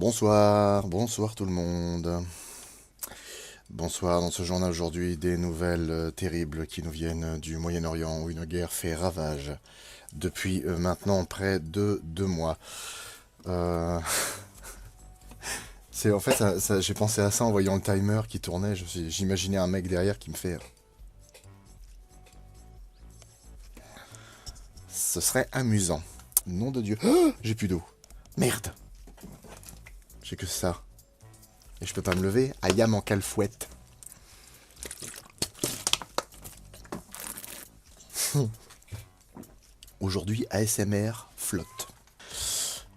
Bonsoir, bonsoir tout le monde. Bonsoir, dans ce journal aujourd'hui, des nouvelles terribles qui nous viennent du Moyen-Orient où une guerre fait ravage depuis maintenant près de 2 mois. Euh, C'est en fait, j'ai pensé à ça en voyant le timer qui tournait. J'imaginais un mec derrière qui me fait. Ce serait amusant. Nom de Dieu. Oh, j'ai plus d'eau. Merde. J'ai que ça. Et je peux pas me lever. Ayam en calfouette. Aujourd'hui, ASMR flotte.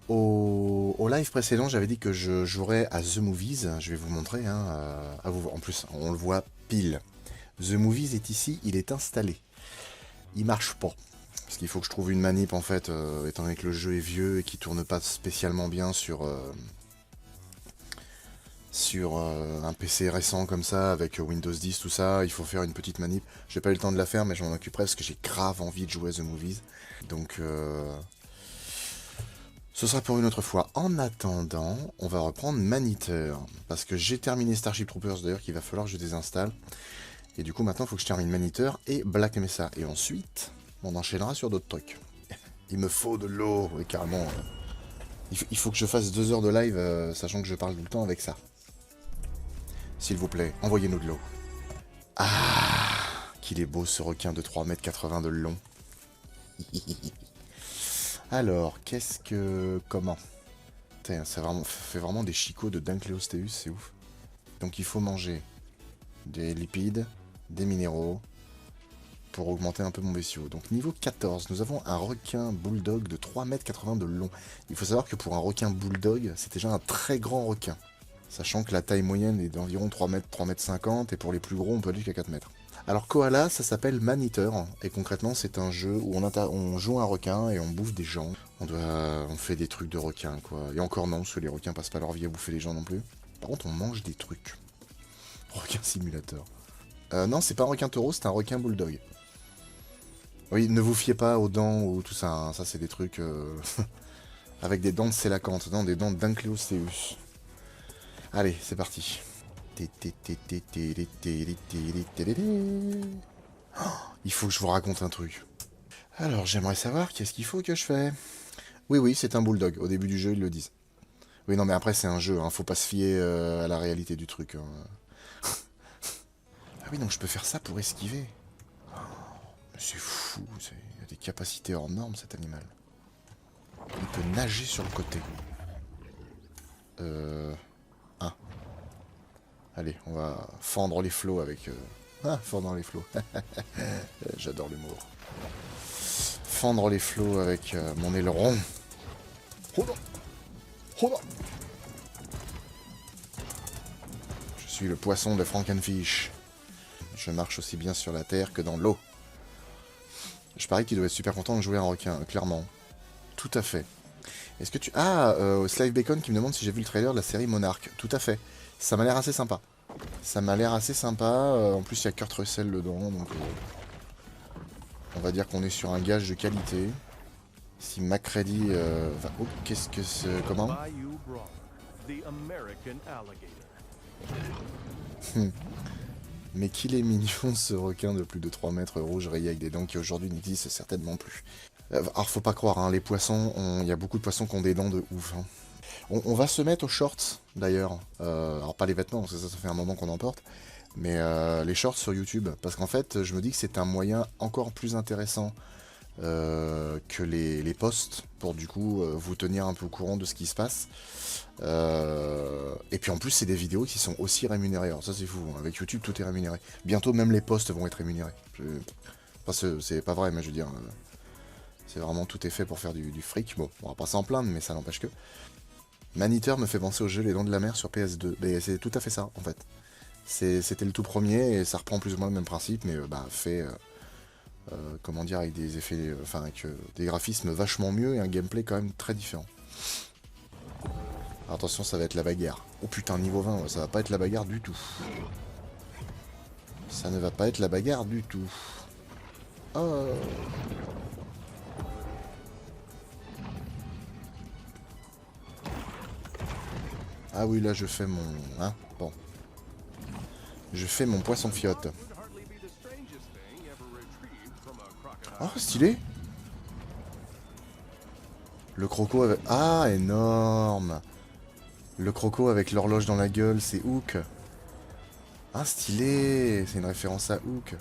Au live précédent, j'avais dit que je jouerais à The Movies. Je vais vous montrer. À vous. En plus, on le voit pile. The Movies est ici, il est installé. Il marche pas. Parce qu'il faut que je trouve une manip en fait, étant donné que le jeu est vieux et qu'il tourne pas spécialement bien sur un PC récent comme ça, avec Windows 10, tout ça. Il faut faire une petite manip. J'ai pas eu le temps de la faire, mais je m'en occuperai parce que j'ai grave envie de jouer à The Movies. Donc, ce sera pour une autre fois. En attendant, on va reprendre Maniteur. Parce que j'ai terminé Starship Troopers d'ailleurs, qu'il va falloir que je désinstalle. Et du coup, maintenant, il faut que je termine Maniteur et Black Mesa. Et ensuite, on enchaînera sur d'autres trucs. Il me faut de l'eau, oui, carrément. Il faut que je fasse 2 heures de live, sachant que je parle tout le temps avec ça. S'il vous plaît, envoyez-nous de l'eau. Ah, qu'il est beau ce requin de 3,80 m de long. Alors, qu'est-ce que... Comment? Putain, ça fait vraiment des chicots de Dunkleosteus, c'est ouf. Donc il faut manger des lipides, des minéraux, pour augmenter un peu mon vaisseau. Donc niveau 14, nous avons un requin bulldog de 3,80 m de long. Il faut savoir que pour un requin bulldog, c'est déjà un très grand requin. Sachant que la taille moyenne est d'environ 3 m, 3,50 m, et pour les plus gros, on peut aller jusqu'à 4 mètres. Alors Koala, ça s'appelle Maniteur, et concrètement c'est un jeu où on joue un requin et on bouffe des gens. On fait des trucs de requin, quoi. Et encore non, parce que les requins passent pas leur vie à bouffer les gens non plus. Par contre, on mange des trucs. Requin simulateur. Non, c'est pas un requin taureau, c'est un requin bulldog. Oui, ne vous fiez pas aux dents ou tout ça, hein. Ça c'est des trucs avec des dents de sélacanthe, non, des dents d'Incleosteus. Allez, c'est parti. Oh, il faut que je vous raconte un truc. Alors, j'aimerais savoir qu'est-ce qu'il faut que je fais. Oui, oui, c'est un bulldog. Au début du jeu, ils le disent. Oui, non, mais après, c'est un jeu, hein. Faut pas se fier à la réalité du truc, hein. Ah oui, donc je peux faire ça pour esquiver. C'est fou, il a des capacités hors normes, cet animal. Il peut nager sur le côté. Ah. Allez, on va fendre les flots avec... Ah, fendre les flots. J'adore l'humour. Fendre les flots avec mon aileron. Oh non. Oh non. Je suis le poisson de Frankenfish. Je marche aussi bien sur la terre que dans l'eau. Je parie qu'il doit être super content de jouer un requin, clairement. Tout à fait. Est-ce que tu... Ah, Slive Bacon qui me demande si j'ai vu le trailer de la série Monarch. Tout à fait. Ça m'a l'air assez sympa. Ça m'a l'air assez sympa. En plus, il y a Kurt Russell dedans, donc... on va dire qu'on est sur un gage de qualité. Si Macready va... Oh, qu'est-ce que c'est... Comment? Mais qu'il est mignon ce requin de plus de 3 mètres rouge rayé avec des dents qui aujourd'hui n'existent certainement plus. Alors faut pas croire, hein, les poissons, il y a beaucoup de poissons qui ont des dents de ouf. Hein. On va se mettre aux shorts d'ailleurs. Alors pas les vêtements, parce que ça fait un moment qu'on en porte. Mais les shorts sur YouTube. Parce qu'en fait, je me dis que c'est un moyen encore plus intéressant que les posts. Pour du coup vous tenir un peu au courant de ce qui se passe. Et puis en plus c'est des vidéos qui sont aussi rémunérées. Alors ça c'est fou, hein. Avec YouTube tout est rémunéré. Bientôt même les posts vont être rémunérés. Enfin c'est pas vrai, mais je veux dire... c'est vraiment tout est fait pour faire du fric. Bon, on va pas s'en plaindre, mais ça n'empêche que... Maniteur me fait penser au jeu Les Dents de la Mer sur PS2. Mais c'est tout à fait ça, en fait. C'était le tout premier, et ça reprend plus ou moins le même principe, mais fait... comment dire, avec des effets... Enfin, avec des graphismes vachement mieux, et un gameplay quand même très différent. Alors, attention, ça va être la bagarre. Oh putain, niveau 20, ouais, ça va pas être la bagarre du tout. Ça ne va pas être la bagarre du tout. Oh... Ah oui, là je fais mon... Hein, bon. Je fais mon poisson fiotte. Oh, stylé. Le croco avec... Ah, énorme. Le croco avec l'horloge dans la gueule, c'est Hook. Ah, stylé. C'est une référence à Hook.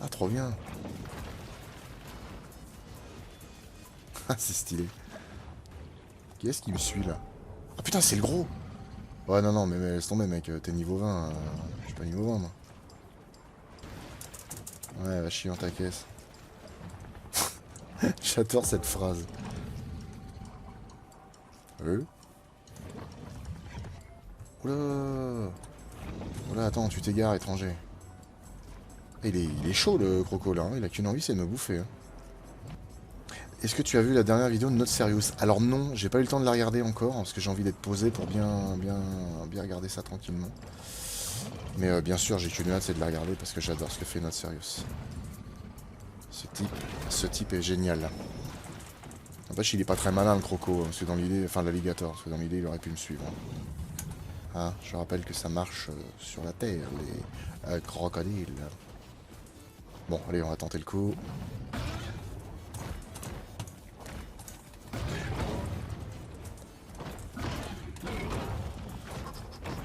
Ah, trop bien. Ah, c'est stylé. Qui est-ce qui me suit, là? Ah, putain, c'est le gros. Ouais, non, non, mais laisse tomber, mec. T'es niveau 20. Je suis pas niveau 20, moi. Ouais, va chier dans ta caisse. J'adore cette phrase. Oula. Oula, attends, tu t'égares, étranger. Il est chaud, le croco, là. Hein. Il a qu'une envie, c'est de me bouffer. Hein. Est-ce que tu as vu la dernière vidéo de Not Serious? Alors non, j'ai pas eu le temps de la regarder encore, parce que j'ai envie d'être posé pour bien regarder ça tranquillement. Mais bien sûr, j'ai qu'une hâte, c'est de la regarder, parce que j'adore ce que fait Not Serious. Ce type est génial. En fait, il est pas très malin, le croco, parce que dans l'idée, enfin l'alligator, parce que dans l'idée, il aurait pu me suivre. Ah, je rappelle que ça marche sur la terre, les crocodiles. Bon, allez, on va tenter le coup.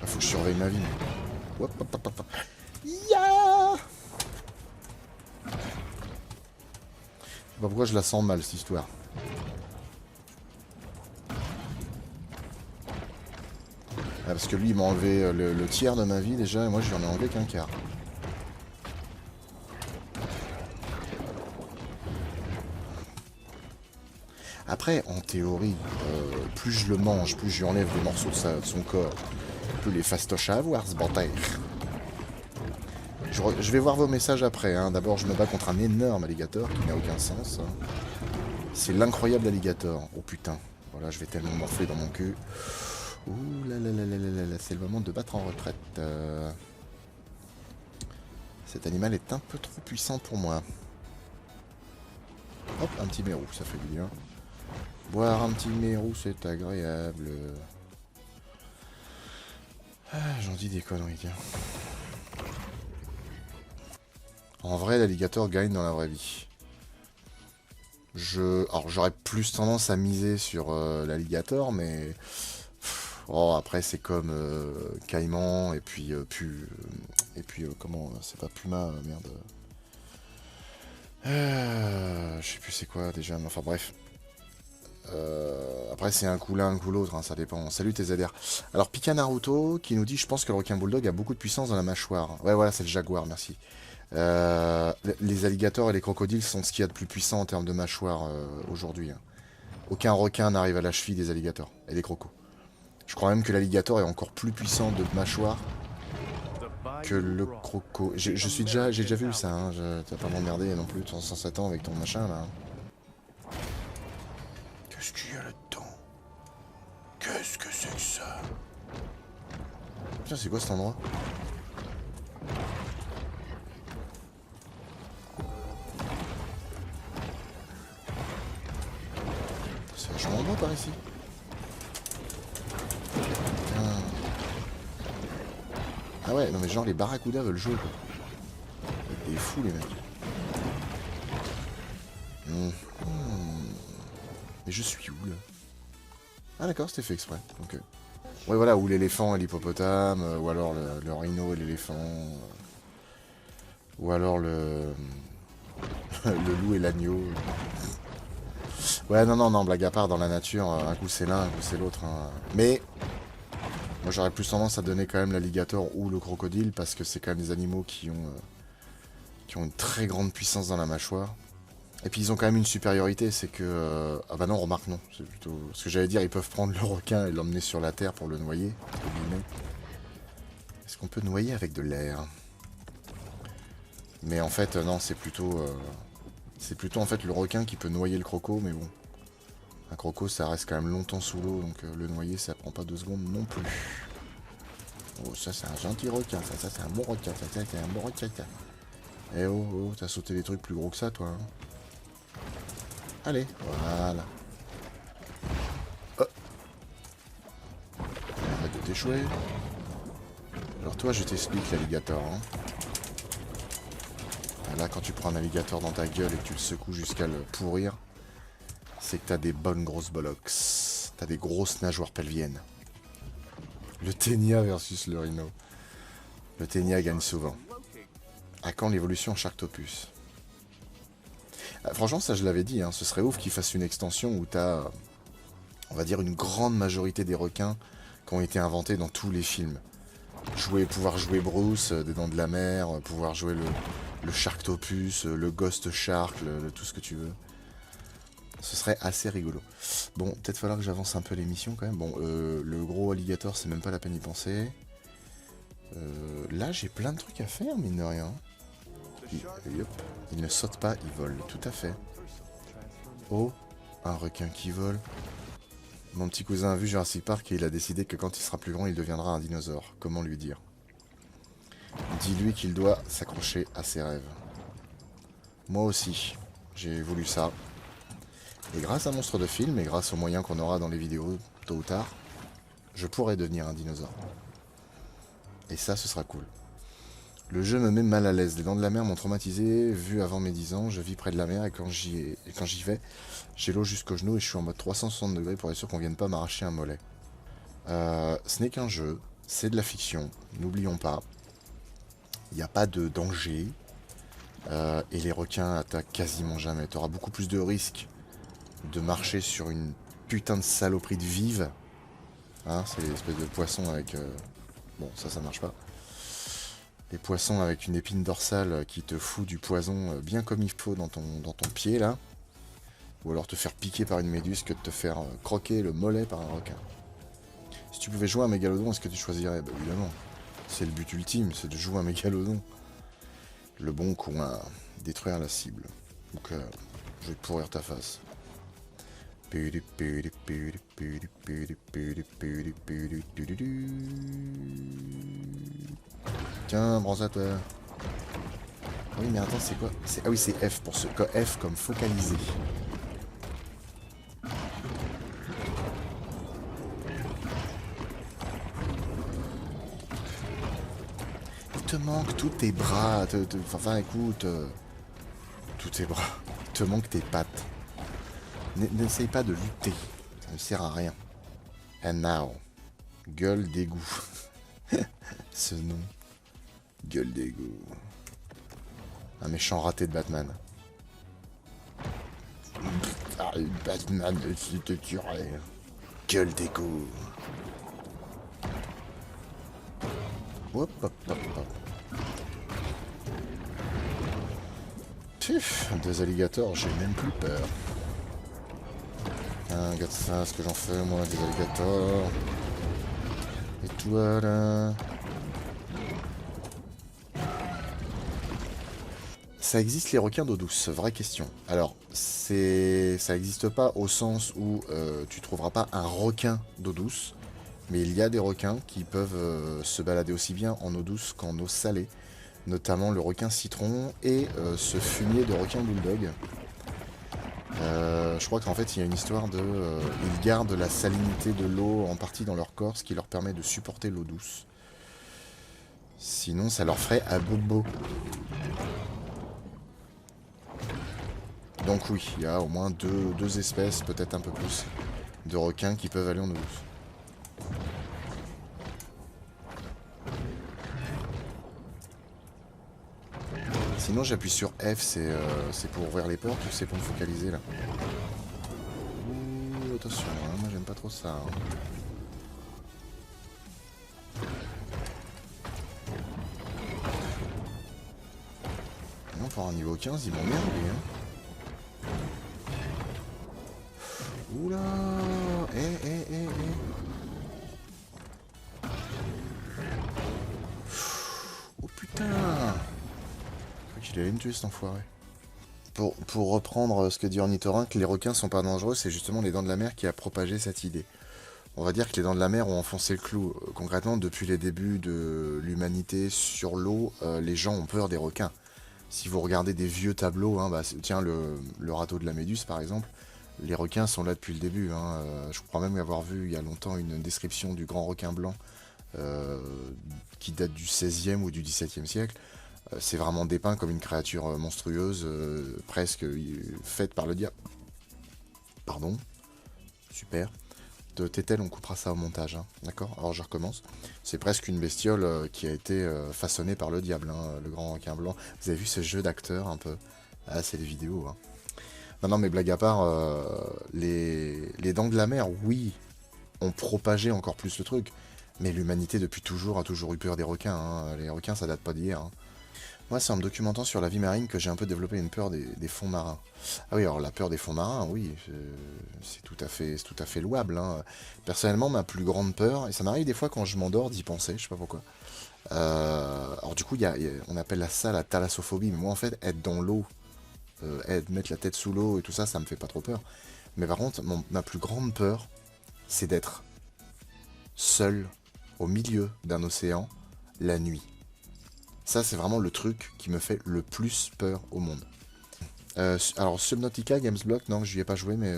Faut que je surveille ma vie. Hop, hop, hop, hop. Yeah. Je sais pas pourquoi je la sens mal, cette histoire. Ah, parce que lui, il m'a enlevé le tiers de ma vie déjà, et moi, je lui en ai enlevé qu'un quart. Après, en théorie, plus je le mange, plus je lui enlève des morceaux de son corps, plus les fastoches à avoir, ce bâtard. Je vais voir vos messages après. Hein. D'abord, je me bats contre un énorme alligator qui n'a aucun sens. Hein. C'est l'incroyable alligator. Oh putain. Voilà, je vais tellement morfler dans mon cul. Ouh là là là là là là, c'est le moment de battre en retraite. Cet animal est un peu trop puissant pour moi. Hop, un petit mérou, ça fait du bien. Boire un petit mérou, c'est agréable. Ah, j'en dis des conneries, tiens. En vrai, l'alligator gagne dans la vraie vie. Alors, j'aurais plus tendance à miser sur l'alligator, mais... Oh, après, c'est comme Caïman, et puis... comment... C'est pas Puma, merde. Je sais plus c'est quoi, déjà, mais enfin, bref. Après, c'est un coup l'un, un coup l'autre, hein, ça dépend. Salut tes ZR. Alors, Pika Naruto qui nous dit: je pense que le requin bulldog a beaucoup de puissance dans la mâchoire. Ouais, voilà, c'est le jaguar, merci. Les alligators et les crocodiles sont ce qu'il y a de plus puissant en termes de mâchoire aujourd'hui. Hein. Aucun requin n'arrive à la cheville des alligators et des crocos. Je crois même que l'alligator est encore plus puissant de mâchoire que le croco. J'ai déjà vu ça. Hein. T'as pas m'emmerder non plus 107 ans avec ton machin là. Qu'est-ce qu'il y a là-dedans? Qu'est-ce que c'est que ça? Putain, c'est quoi cet endroit? C'est vachement beau par ici. Ah ouais, non mais genre les barracudas veulent jouer quoi. Des fous les mecs. Mais je suis où là? Ah d'accord, c'était fait exprès. Ok. Ouais voilà, ou l'éléphant et l'hippopotame, ou alors le rhino et l'éléphant. Ou alors le loup et l'agneau. Ouais non non non, blague à part, dans la nature, un coup c'est l'un, un coup c'est l'autre. Hein. Mais moi j'aurais plus tendance à donner quand même l'alligator ou le crocodile, parce que c'est quand même des animaux qui ont une très grande puissance dans la mâchoire. Et puis ils ont quand même une supériorité, c'est que... Ah bah non, remarque non, c'est plutôt... Ce que j'allais dire, ils peuvent prendre le requin et l'emmener sur la terre pour le noyer, entre guillemets. Est-ce qu'on peut noyer avec de l'air? Mais en fait, non, c'est plutôt... C'est plutôt en fait le requin qui peut noyer le croco, mais bon. Un croco, ça reste quand même longtemps sous l'eau, donc le noyer, ça prend pas 2 secondes non plus. Oh, ça c'est un gentil requin, ça c'est un bon requin, ça c'est un bon requin. Eh oh, oh, t'as sauté des trucs plus gros que ça, toi. Hein. Allez, voilà. Oh. échoué. Alors toi, je t'explique l'alligator. Hein. Là, quand tu prends un alligator dans ta gueule et que tu le secoues jusqu'à le pourrir, c'est que t'as des bonnes grosses bollocks. T'as des grosses nageoires pelviennes. Le ténia versus le rhino. Le ténia gagne souvent. À quand l'évolution en Sharktopus? Franchement, ça je l'avais dit, hein, ce serait ouf qu'ils fassent une extension où t'as, on va dire, une grande majorité des requins qui ont été inventés dans tous les films. Pouvoir jouer Bruce, des Dents de la Mer, pouvoir jouer le Sharktopus, le Ghost Shark, tout ce que tu veux. Ce serait assez rigolo. Bon, peut-être falloir que j'avance un peu l'émission quand même. Bon, le gros alligator, c'est même pas la peine d'y penser. Là, j'ai plein de trucs à faire, mine de rien. Il ne saute pas, il vole, tout à fait. Oh, un requin qui vole. Mon petit cousin a vu Jurassic Park et il a décidé que quand il sera plus grand, il deviendra un dinosaure. Comment lui dire? Dis-lui qu'il doit s'accrocher à ses rêves. Moi aussi, j'ai voulu ça. Et grâce à Monstre de Film, et grâce aux moyens qu'on aura dans les vidéos, tôt ou tard, je pourrai devenir un dinosaure. Et ça, ce sera cool. Le jeu me met mal à l'aise. Les Dents de la Mer m'ont traumatisé, vu avant mes 10 ans. Je vis près de la mer et quand j'y vais, j'ai l'eau jusqu'au genou et je suis en mode 360 degrés pour être sûr qu'on vienne pas m'arracher un mollet. Ce n'est qu'un jeu, c'est de la fiction, n'oublions pas. Il n'y a pas de danger. Et les requins attaquent quasiment jamais. Tu auras beaucoup plus de risques de marcher sur une putain de saloperie de vive. Hein, c'est l'espèce de poisson avec... Bon, ça marche pas. Les poissons avec une épine dorsale qui te fout du poison bien comme il faut dans ton pied, là. Ou alors te faire piquer par une méduse que de te faire croquer le mollet par un requin. Si tu pouvais jouer à un mégalodon, est-ce que tu choisirais? Bah évidemment. C'est le but ultime, c'est de jouer à un mégalodon. Le bon coin, détruire la cible. Donc, je vais pourrir ta face. Tiens, branche à toi. Oui, mais attends, c'est quoi? Ah oui, c'est F pour ce F comme focalisé. Il te manque tous tes bras. Enfin, écoute, tous tes bras. Il te manque tes pattes. N'essaye pas de lutter. Ça ne sert à rien. And now. Gueule d'égout. Ce nom. Gueule d'égout. Un méchant raté de Batman. Batman, je te tuerai. Gueule d'égout. Hop, hop, hop, hop. Puf, deux alligators, j'ai même plus peur. Regarde ça, ce que j'en fais, moi, des alligators. Et toi, là? Ça existe les requins d'eau douce, vraie question. Alors, ça n'existe pas au sens où tu trouveras pas un requin d'eau douce, mais il y a des requins qui peuvent se balader aussi bien en eau douce qu'en eau salée, notamment le requin citron et ce fumier de requin bulldog. Je crois qu'en fait il y a une histoire de... ils gardent la salinité de l'eau en partie dans leur corps, ce qui leur permet de supporter l'eau douce. Sinon ça leur ferait un bobo. Donc oui, il y a au moins deux espèces, peut-être un peu plus, de requins qui peuvent aller en eau douce. Sinon j'appuie sur F, c'est pour ouvrir les portes ou c'est pour me focaliser là? Ouh, attention, hein, moi j'aime pas trop ça. Hein. Non, pour un niveau 15, ils m'emmerdent lui. Hein. Oula, eh. Oh putain. Je crois qu'il allait me tuer cet enfoiré. Pour reprendre ce que dit Ornithorynque, les requins sont pas dangereux, c'est justement les Dents de la Mer qui a propagé cette idée. On va dire que les Dents de la Mer ont enfoncé le clou. Concrètement, depuis les débuts de l'humanité sur l'eau, les gens ont peur des requins. Si vous regardez des vieux tableaux, hein, tiens le râteau de la Méduse par exemple, les requins sont là depuis le début. Hein. Je crois même avoir vu il y a longtemps une description du grand requin blanc euh, qui date du 16e ou du 17e siècle. C'est vraiment dépeint comme une créature monstrueuse, presque faite par le diable. Pardon. Super. De Tétel, on coupera ça au montage, hein. D'accord? Alors je recommence. C'est presque une bestiole qui a été façonnée par le diable, hein, le grand requin blanc. Vous avez vu ce jeu d'acteur un peu? Ah, c'est des vidéos, hein. Non, non, mais blague à part, les dents de la mer, oui, ont propagé encore plus le truc. Mais l'humanité, depuis toujours, a toujours eu peur des requins, hein. Les requins, ça date pas d'hier, hein. Moi, c'est en me documentant sur la vie marine que j'ai un peu développé une peur des fonds marins. Ah oui, alors la peur des fonds marins, oui, c'est tout à fait louable, hein. Personnellement, ma plus grande peur, et ça m'arrive des fois quand je m'endors d'y penser, je sais pas pourquoi. Alors du coup, on appelle ça la thalassophobie, mais moi en fait, être dans l'eau, mettre la tête sous l'eau et tout ça, ça me fait pas trop peur. Mais par contre, ma plus grande peur, c'est d'être seul au milieu d'un océan la nuit. Ça, c'est vraiment le truc qui me fait le plus peur au monde. Alors, Subnautica, Games Block, non, j'y ai pas joué, mais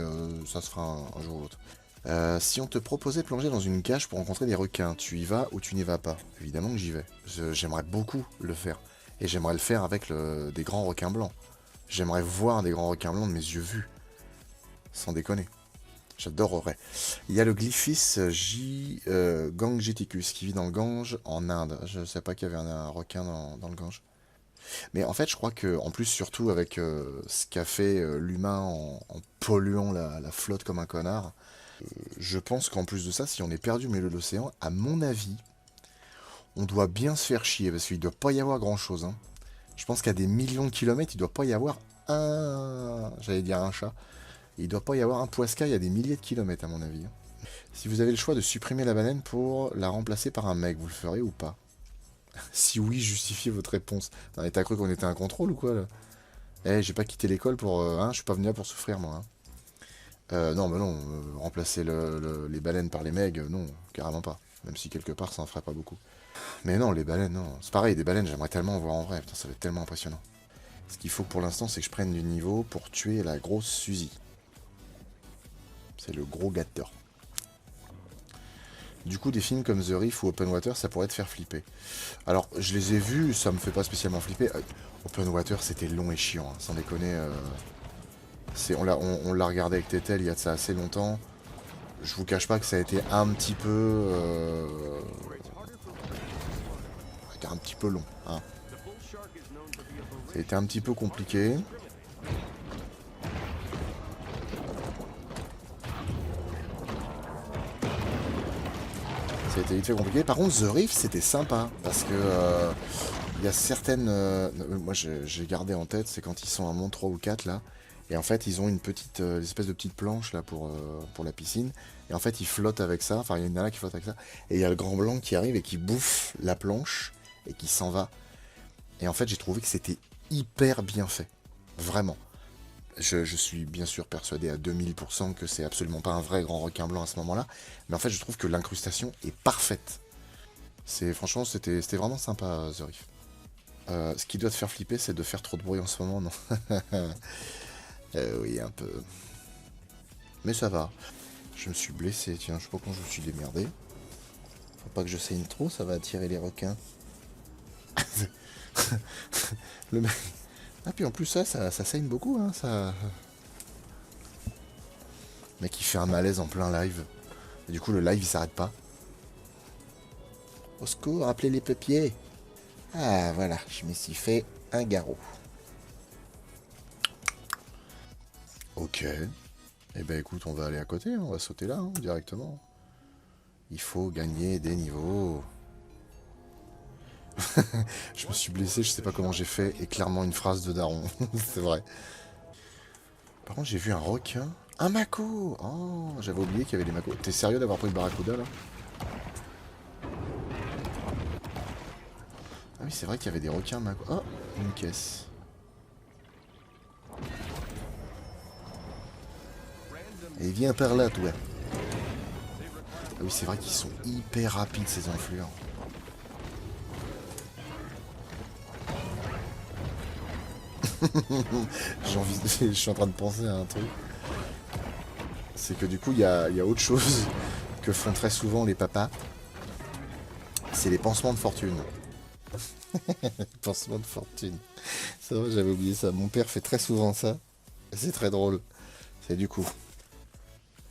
ça se fera un jour ou l'autre. Si on te proposait de plonger dans une cage pour rencontrer des requins, tu y vas ou tu n'y vas pas? Évidemment que j'y vais. J'aimerais beaucoup le faire. Et j'aimerais le faire avec des grands requins blancs. J'aimerais voir des grands requins blancs de mes yeux vus. Sans déconner. J'adorerais. Il y a le Glyphis Gangeticus qui vit dans le Gange en Inde. Je ne sais pas qu'il y avait un requin dans le Gange. Mais en fait, je crois que, en plus, surtout avec ce qu'a fait l'humain en polluant la flotte comme un connard, je pense qu'en plus de ça, si on est perdu au milieu de l'océan, à mon avis, on doit bien se faire chier parce qu'il ne doit pas y avoir grand-chose, hein. Je pense qu'à des millions de kilomètres, il ne doit pas y avoir j'allais dire un chat. Il ne doit pas y avoir un poiscaille à des milliers de kilomètres, à mon avis. Si vous avez le choix de supprimer la baleine pour la remplacer par un mec, vous le ferez ou pas? Si oui, justifiez votre réponse. Non, mais t'as cru qu'on était un contrôle ou quoi, là? Eh, j'ai pas quitté l'école pour... je suis pas venu là pour souffrir, moi, hein. Non, mais non, remplacer les baleines par les megs, non, carrément pas. Même si quelque part, ça en ferait pas beaucoup. Mais non, les baleines, non. C'est pareil, des baleines, j'aimerais tellement en voir en vrai. Putain, ça va être tellement impressionnant. Ce qu'il faut pour l'instant, c'est que je prenne du niveau pour tuer la grosse Suzy. C'est le gros gâteur. Du coup, des films comme The Reef ou Open Water, ça pourrait te faire flipper. Alors, je les ai vus, ça me fait pas spécialement flipper. Open Water, c'était long et chiant, hein, sans déconner. On l'a regardé avec Tétel il y a de ça assez longtemps. Je vous cache pas que ça a été un petit peu... ça a été un petit peu long, hein. Ça a été un petit peu compliqué. Ça a été vite fait compliqué. Par contre, The Reef, c'était sympa. Parce que il y a certaines... moi, j'ai gardé en tête, c'est quand ils sont à Mont 3 ou 4, là. Et en fait, ils ont une petite espèce de petite planche, là, pour la piscine. Et en fait, ils flottent avec ça. Enfin, il y a une nana qui flotte avec ça. Et il y a le grand blanc qui arrive et qui bouffe la planche. Et qui s'en va. Et en fait, j'ai trouvé que c'était hyper bien fait. Vraiment. Je suis bien sûr persuadé à 2000% que c'est absolument pas un vrai grand requin blanc à ce moment-là. Mais en fait, je trouve que l'incrustation est parfaite. Franchement, c'était vraiment sympa, The Reef. Ce qui doit te faire flipper, c'est de faire trop de bruit en ce moment, non? Oui, un peu. Mais ça va. Je me suis blessé, tiens, je sais pas quand je me suis démerdé. Faut pas que je saigne trop, ça va attirer les requins. Le mec... Ah, puis en plus, ça saigne beaucoup, hein, ça... Le mec, il fait un malaise en plein live. Et du coup, le live, il s'arrête pas. Au secours, appelez les papiers. Ah, voilà, je me suis fait un garrot. Ok. Eh ben, écoute, on va aller à côté, hein, on va sauter là, hein, directement. Il faut gagner des niveaux. Je me suis blessé, je sais pas comment j'ai fait, et clairement une phrase de daron. C'est vrai. Par contre, j'ai vu un requin. Un mako. Oh, j'avais oublié qu'il y avait des makos. T'es sérieux d'avoir pris le barracuda, là? Ah oui, c'est vrai qu'il y avait des requins mako. Oh, une caisse. Et viens par là, toi. Ah oui, c'est vrai qu'ils sont hyper rapides, ces enflures. Je suis en train de penser à un truc. C'est que du coup, il y a autre chose que font très souvent les papas. C'est les pansements de fortune. Pansements de fortune. C'est vrai, j'avais oublié ça. Mon père fait très souvent ça. C'est très drôle. C'est du coup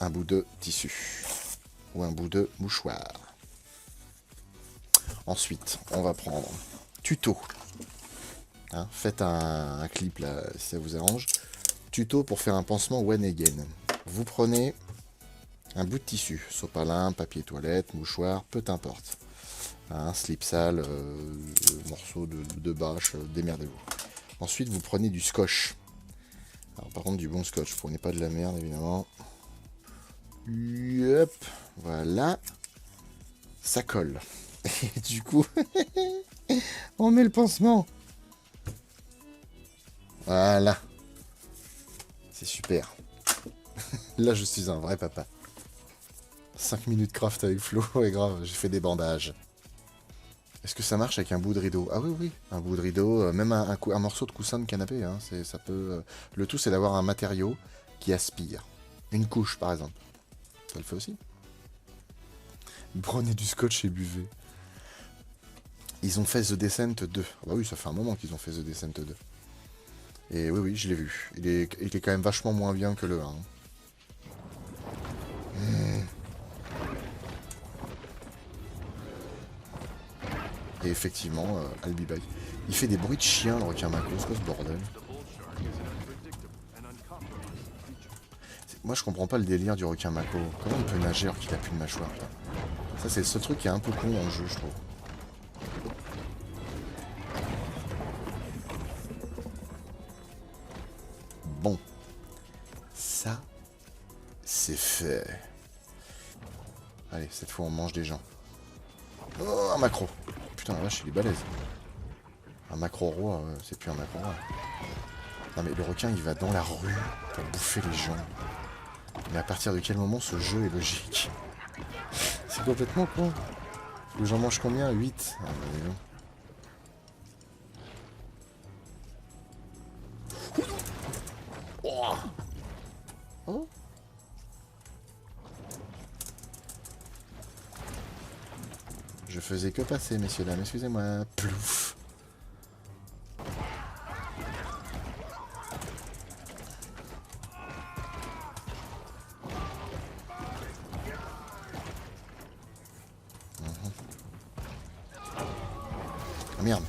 un bout de tissu. Ou un bout de mouchoir. Ensuite, on va prendre tuto. Hein, faites un clip là, si ça vous arrange. Tuto pour faire un pansement one again. Vous prenez un bout de tissu, sopalin, papier toilette, mouchoir, peu importe. Un slip sale, morceau de bâche, démerdez-vous. Ensuite, vous prenez du scotch. Alors, par contre, du bon scotch, prenez pas de la merde, évidemment. Hop, voilà. Ça colle. Et du coup, on met le pansement. Voilà. C'est super. Là, je suis un vrai papa. 5 minutes craft avec Flo, ouais grave, j'ai fait des bandages. Est-ce que ça marche avec un bout de rideau? Ah oui, oui, un bout de rideau, même un morceau de coussin de canapé, hein, ça peut... Le tout, c'est d'avoir un matériau qui aspire. Une couche, par exemple. Ça le fait aussi. Prenez du scotch et buvez. Ils ont fait The Descent 2. Ah bah oui, ça fait un moment qu'ils ont fait The Descent 2. Et oui, oui, je l'ai vu. Il est quand même vachement moins bien que le 1. Et effectivement, I'll be back. Il fait des bruits de chien, le requin mako, c'est quoi ce bordel? Moi je comprends pas le délire du requin mako. Comment il peut nager alors qu'il a plus de mâchoire, putain. Ça c'est le seul truc qui est un peu con dans le jeu, je trouve. Bon. Ça, c'est fait. Allez, cette fois on mange des gens. Oh, un macro. Putain, la vache, il est balèze. Un macro roi, c'est plus un macro roi. Non mais le requin, il va dans la rue pour bouffer les gens. Mais à partir de quel moment ce jeu est logique? C'est complètement con. J'en mange combien? 8. Ah, bah, oh. Oh. Je faisais que passer, messieurs, dames, excusez-moi. Plouf. Ah merde.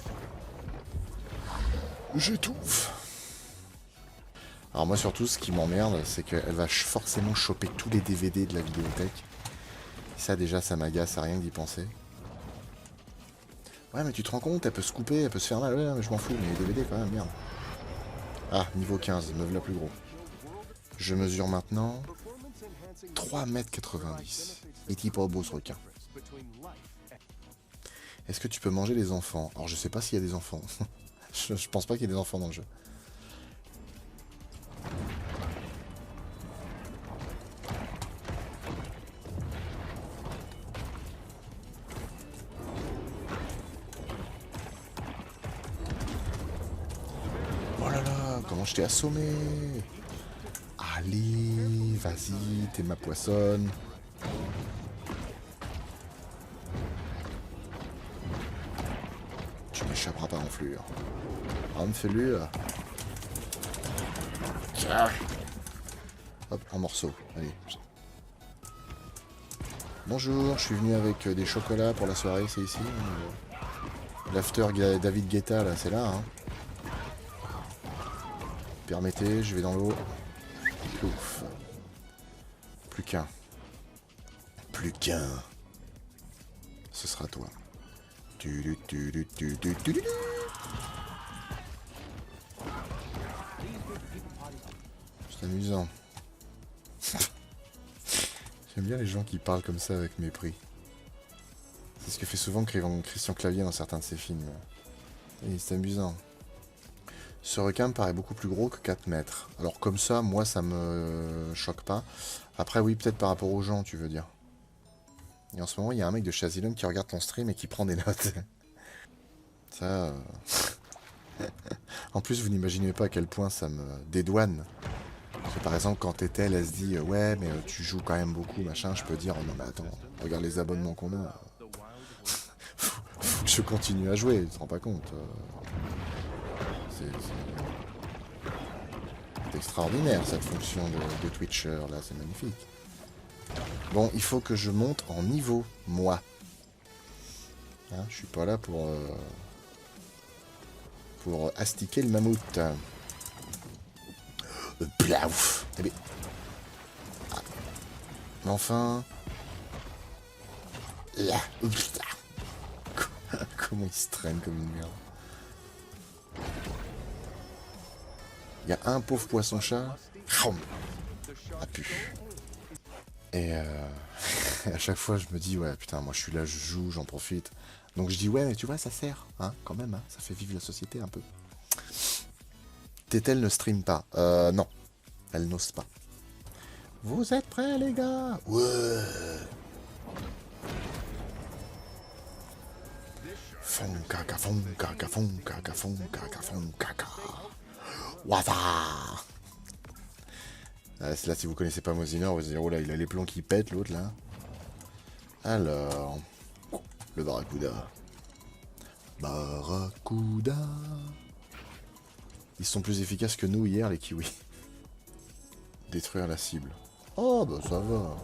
J'étouffe. Alors moi surtout ce qui m'emmerde c'est qu'elle va forcément choper tous les DVD de la vidéothèque. Ça déjà ça m'agace à rien d'y penser. Ouais mais tu te rends compte, elle peut se couper, elle peut se faire mal, ouais mais je m'en fous, mais les DVD quand même, merde. Ah, niveau 15, me voilà plus gros. Je mesure maintenant 3,90 m. Est-il pas beau ce requin? Est-ce que tu peux manger les enfants? Alors je sais pas s'il y a des enfants. je pense pas qu'il y ait des enfants dans le jeu. Oh là là, comment je t'ai assommé! Allez, vas-y, t'es ma poissonne. Tu m'échapperas pas, enflure. Enflure. Tiens. Hop, un morceau. Allez. Bonjour, je suis venu avec des chocolats pour la soirée, c'est ici. L'after David Guetta, là, c'est là. Hein. Permettez, je vais dans l'eau. Ouf. Plus qu'un. Plus qu'un. Ce sera toi. C'est amusant. J'aime bien les gens qui parlent comme ça avec mépris. C'est ce que fait souvent Christian Clavier dans certains de ses films. Et c'est amusant. Ce requin me paraît beaucoup plus gros que 4 mètres. Alors comme ça, moi ça me choque pas. Après oui, peut-être par rapport aux gens, tu veux dire. Et en ce moment, il y a un mec de chez Asylum qui regarde ton stream et qui prend des notes. Ça... En plus, vous n'imaginez pas à quel point ça me dédouane. Parce que, par exemple, quand Etel, elle se dit ouais, mais tu joues quand même beaucoup, machin, je peux dire oh, non, mais attends, regarde les abonnements qu'on a. je continue à jouer, tu te rends pas compte. C'est extraordinaire cette fonction de Twitcher, là, c'est magnifique. Bon, il faut que je monte en niveau, moi. Hein, je suis pas là pour astiquer le mammouth. Plaouf. Eh bien... Ah. Mais enfin... Là. Comment il se traîne comme une merde. Il y a un pauvre poisson-chat. Ah pu. Et à chaque fois, je me dis, ouais, putain, moi je suis là, je joue, j'en profite. Donc je dis, ouais, mais tu vois, ça sert, hein, quand même, hein, ça fait vivre la société un peu. Tétel ne stream pas. Non, elle n'ose pas. Vous êtes prêts, les gars? Ouais. Fon caca, fon caca, fon caca, fon caca, fon caca. Waza. Là, si vous connaissez pas Mosinor, vous allez dire, oh là, il a les plombs qui pètent, l'autre, là. Alors... Le Barracuda. Barracuda. Ils sont plus efficaces que nous hier, les kiwis. Détruire la cible. Oh, bah ça va.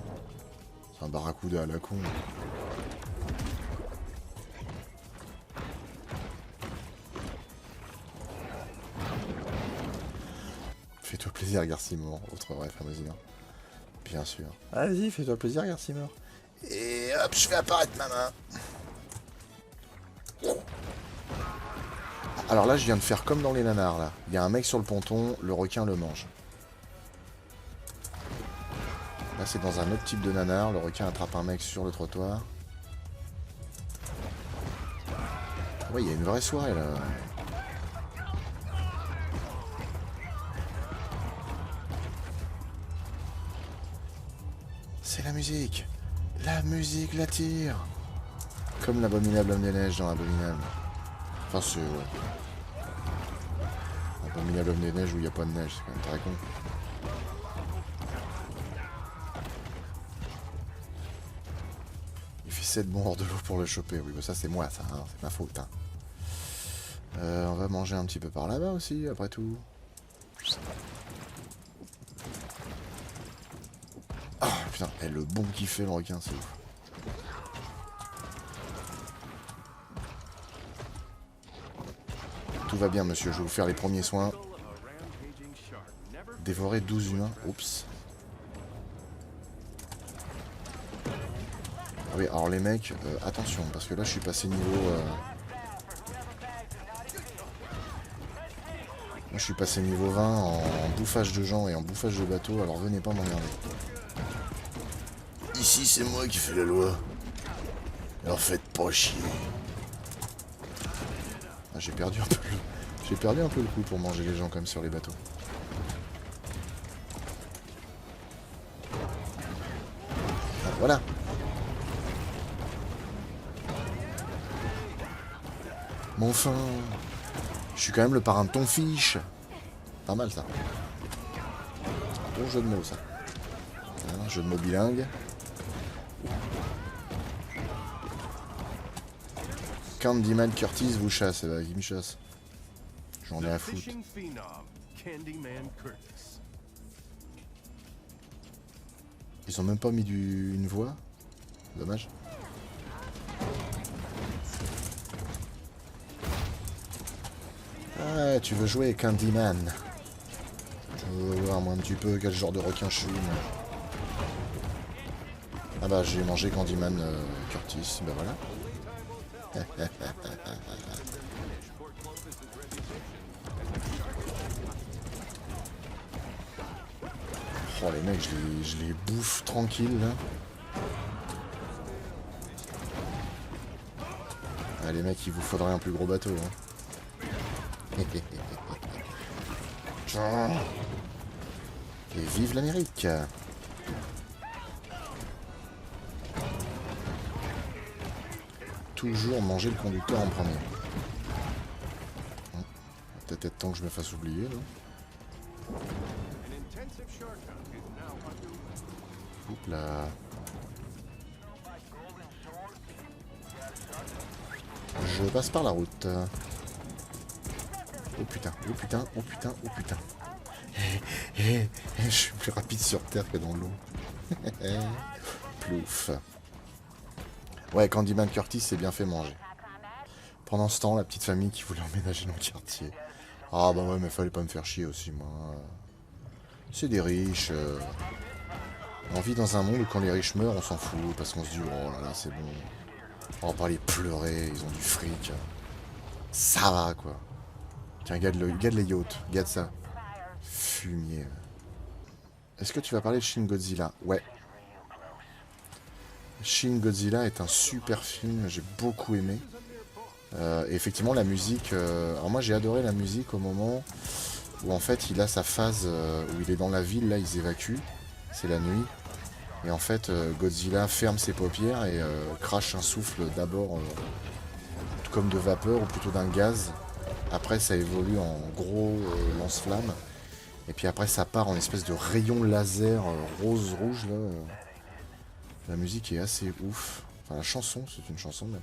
C'est un Barracuda à la con. Fais-toi plaisir, Garcimore. Autre vrai, Mosinor. Bien sûr. Vas-y, fais-toi plaisir, Garcimore. Et hop, je fais apparaître ma main. Alors là, je viens de faire comme dans les nanars, là. Il y a un mec sur le ponton, le requin le mange. Là, c'est dans un autre type de nanar. Le requin attrape un mec sur le trottoir. Ouais, il y a une vraie soirée, là. C'est la musique. La musique l'attire. Comme l'abominable homme des neiges dans Abominable. Enfin, c'est... Ouais. L'abominable homme des neiges où il n'y a pas de neige, c'est quand même très con. Il fait 7 bons hors de l'eau pour le choper. Oui, bah ça c'est moi, ça, hein. C'est ma faute. Hein. On va manger un petit peu par là-bas aussi, après tout. Ah, putain, et le bon qui fait le requin, c'est ouf. Tout va bien, monsieur, je vais vous faire les premiers soins. Dévorer 12 humains, oups. Ah oui, alors les mecs, attention, parce que là je suis passé niveau... Moi je suis passé niveau 20 en bouffage de gens et en bouffage de bateaux, alors venez pas m'emmerder. Ici c'est moi qui fais la loi. Alors faites pas chier. Ah, j'ai perdu un peu le coup pour manger les gens comme sur les bateaux. Ah, voilà. Mais enfin, je suis quand même le parrain de ton fiche. Pas mal ça. Bon jeu de mots ça. Un jeu de mots bilingue. Candyman Curtis vous chasse, bah, il me chasse. J'en ai à foutre. Ils ont même pas mis une voix. Dommage. Ah, tu veux jouer Candyman. Je veux voir moi un petit peu quel genre de requin je suis. Ah bah j'ai mangé Candyman Curtis, bah voilà. Oh les mecs, je les bouffe tranquille là. Ah les mecs, il vous faudrait un plus gros bateau. Hein. Et vive l'Amérique. Toujours manger le conducteur en premier. Peut-être être temps que je me fasse oublier là. Oups là. Je je passe par la route. Oh putain, oh putain, oh putain, oh putain. Je suis plus rapide sur terre que dans l'eau. Plouf. Ouais, Candyman Curtis s'est bien fait manger. Pendant ce temps, la petite famille qui voulait emménager dans le quartier. Ah bah ouais, mais fallait pas me faire chier aussi, moi. C'est des riches. On vit dans un monde où quand les riches meurent, on s'en fout, parce qu'on se dit, oh là là, c'est bon. On va pas les pleurer, ils ont du fric. Ça va, quoi. Tiens, regarde les yachts, regarde ça. Fumier. Est-ce que tu vas parler de Shin Godzilla? Ouais. Shin Godzilla est un super film, j'ai beaucoup aimé. Et effectivement, la musique... alors moi, j'ai adoré la musique au moment où, en fait, il a sa phase où il est dans la ville, là, ils évacuent. C'est la nuit. Et en fait, Godzilla ferme ses paupières et crache un souffle d'abord comme de vapeur ou plutôt d'un gaz. Après, ça évolue en gros lance-flamme. Et puis après, ça part en espèce de rayon laser rose-rouge. Là. La musique est assez ouf. Enfin, la chanson, c'est une chanson même.